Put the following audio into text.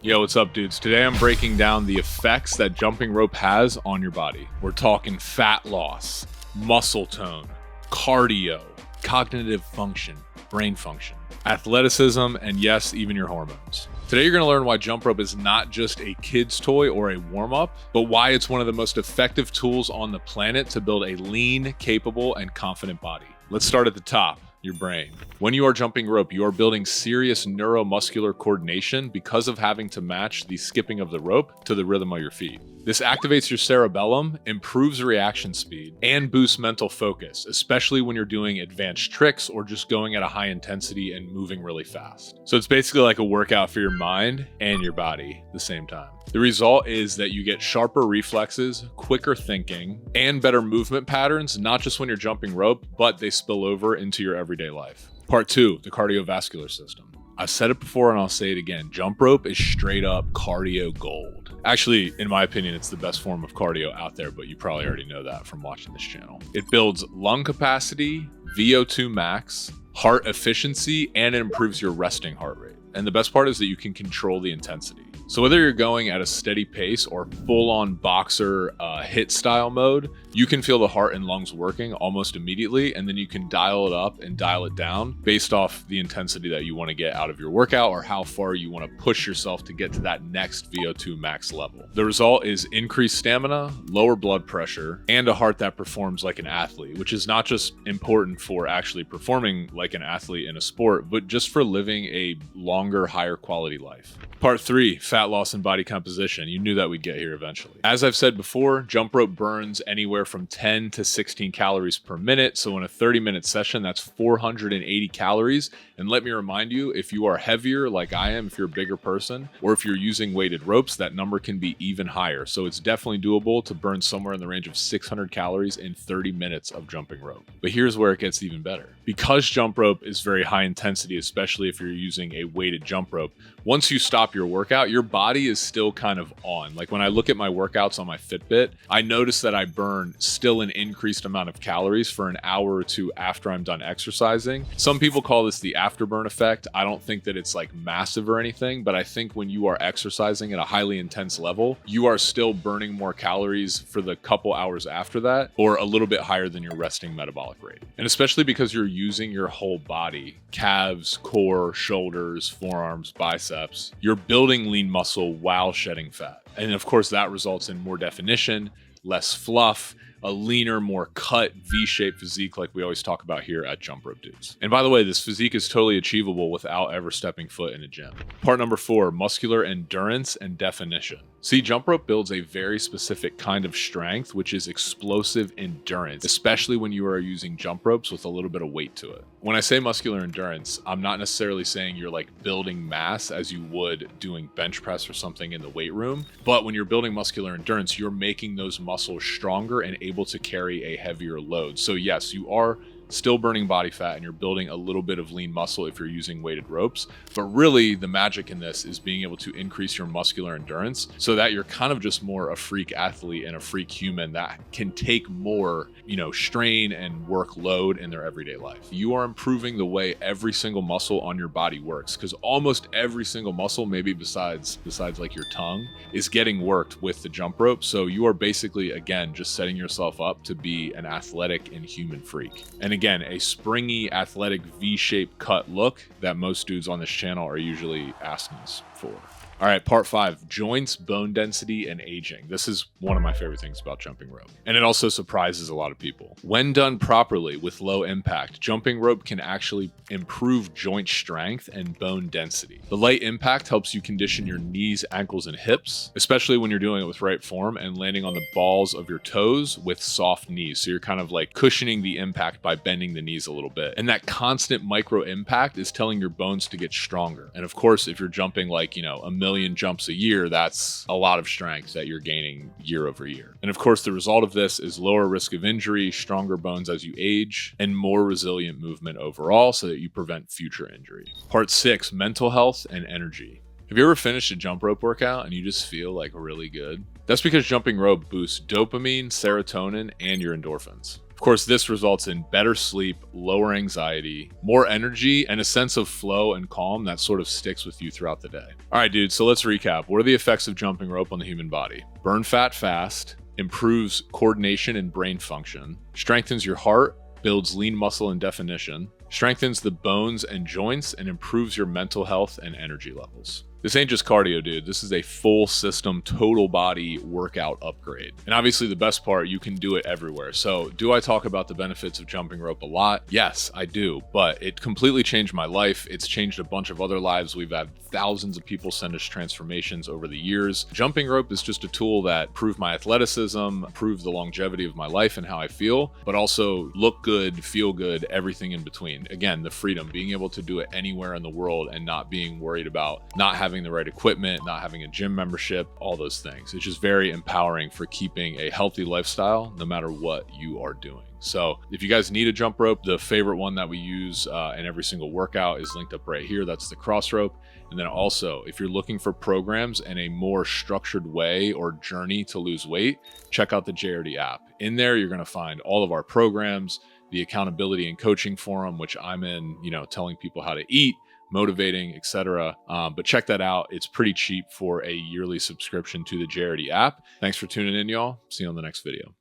Yo, what's up, dudes? Today I'm breaking down the effects that jumping rope has on your body. We're talking fat loss, muscle tone, cardio, cognitive function, brain function, athleticism, and yes, even your hormones. Today you're going to learn why jump rope is not just a kid's toy or a warm-up, but why it's one of the most effective tools on the planet to build a lean, capable, and confident body. Let's start at the top. Your brain. When you are jumping rope, you are building serious neuromuscular coordination because of having to match the skipping of the rope to the rhythm of your feet. This activates your cerebellum, improves reaction speed, and boosts mental focus, especially when you're doing advanced tricks or just going at a high intensity and moving really fast. So it's basically like a workout for your mind and your body at the same time. The result is that you get sharper reflexes, quicker thinking, and better movement patterns, not just when you're jumping rope, but they spill over into your everyday life. Part 2, the cardiovascular system. I've said it before and I'll say it again. Jump rope is straight up cardio gold. Actually, in my opinion, it's the best form of cardio out there, but you probably already know that from watching this channel. It builds lung capacity, VO2 max, heart efficiency, and it improves your resting heart rate. And the best part is that you can control the intensity. So whether you're going at a steady pace or full-on boxer HIIT style mode, you can feel the heart and lungs working almost immediately, and then you can dial it up and dial it down based off the intensity that you want to get out of your workout or how far you want to push yourself to get to that next VO2 max level. The result is increased stamina, lower blood pressure, and a heart that performs like an athlete, which is not just important for actually performing like an athlete in a sport, but just for living a longer, higher quality life. Part 3, fat loss and body composition. You knew that we'd get here eventually. As I've said before, jump rope burns anywhere from 10 to 16 calories per minute. So in a 30-minute session, that's 480 calories. And let me remind you, if you are heavier like I am, if you're a bigger person, or if you're using weighted ropes, that number can be even higher. So it's definitely doable to burn somewhere in the range of 600 calories in 30 minutes of jumping rope. But here's where it gets even better. Because jump rope is very high intensity, especially if you're using a weighted jump rope, once you stop your workout, your body is still kind of on. Like when I look at my workouts on my Fitbit, I notice that I burn still an increased amount of calories for an hour or two after I'm done exercising. Some people call this the afterburn effect. I don't think that it's like massive or anything, but I think when you are exercising at a highly intense level, you are still burning more calories for the couple hours after that, or a little bit higher than your resting metabolic rate. And especially because you're using your whole body, calves, core, shoulders, forearms, biceps, you're building lean muscle while shedding fat. And of course, that results in more definition, less fluff, a leaner, more cut V-shaped physique like we always talk about here at Jump Rope Dudes. And by the way, this physique is totally achievable without ever stepping foot in a gym. Part number 4, muscular endurance and definition. See, jump rope builds a very specific kind of strength, which is explosive endurance, especially when you are using jump ropes with a little bit of weight to it. When I say muscular endurance, I'm not necessarily saying you're like building mass as you would doing bench press or something in the weight room. But when you're building muscular endurance, you're making those muscles stronger and able to carry a heavier load. So yes, you are still burning body fat and you're building a little bit of lean muscle if you're using weighted ropes. But really the magic in this is being able to increase your muscular endurance so that you're kind of just more a freak athlete and a freak human that can take more, strain and workload in their everyday life. You are improving the way every single muscle on your body works, because almost every single muscle, maybe besides like your tongue, is getting worked with the jump rope. So you are basically, again, just setting yourself up to be an athletic and human freak. And again, a springy, athletic V-shaped cut look that most dudes on this channel are usually asking us for. All right, part 5, joints, bone density, and aging. This is one of my favorite things about jumping rope. And it also surprises a lot of people. When done properly with low impact, jumping rope can actually improve joint strength and bone density. The light impact helps you condition your knees, ankles, and hips, especially when you're doing it with right form and landing on the balls of your toes with soft knees. So you're kind of like cushioning the impact by bending the knees a little bit. And that constant micro impact is telling your bones to get stronger. And of course, if you're jumping like, a million jumps a year, that's a lot of strength that you're gaining year over year. And of course, the result of this is lower risk of injury, stronger bones as you age, and more resilient movement overall so that you prevent future injury. Part 6, mental health and energy. Have you ever finished a jump rope workout and you just feel like really good? That's because jumping rope boosts dopamine, serotonin, and your endorphins. Of course, this results in better sleep, lower anxiety, more energy, and a sense of flow and calm that sort of sticks with you throughout the day. All right, dude, so let's recap. What are the effects of jumping rope on the human body? Burn fat fast, improves coordination and brain function, strengthens your heart, builds lean muscle and definition, strengthens the bones and joints, and improves your mental health and energy levels. This ain't just cardio, dude. This is a full system, total body workout upgrade. And obviously the best part, you can do it everywhere. So do I talk about the benefits of jumping rope a lot? Yes, I do, but it completely changed my life. It's changed a bunch of other lives. We've had thousands of people send us transformations over the years. Jumping rope is just a tool that improved my athleticism, improved the longevity of my life and how I feel, but also look good, feel good, everything in between. Again, the freedom, being able to do it anywhere in the world and not being worried about not having the right equipment, not having a gym membership, all those things. It's just very empowering for keeping a healthy lifestyle no matter what you are doing. So if you guys need a jump rope, the favorite one that we use in every single workout is linked up right here. That's the cross rope. And then also, if you're looking for programs and a more structured way or journey to lose weight, check out the JRD app. In there, you're going to find all of our programs, the accountability and coaching forum, which I'm in, telling people how to eat, motivating, etc. But check that out. It's pretty cheap for a yearly subscription to the JRD app. Thanks for tuning in, y'all. See you on the next video.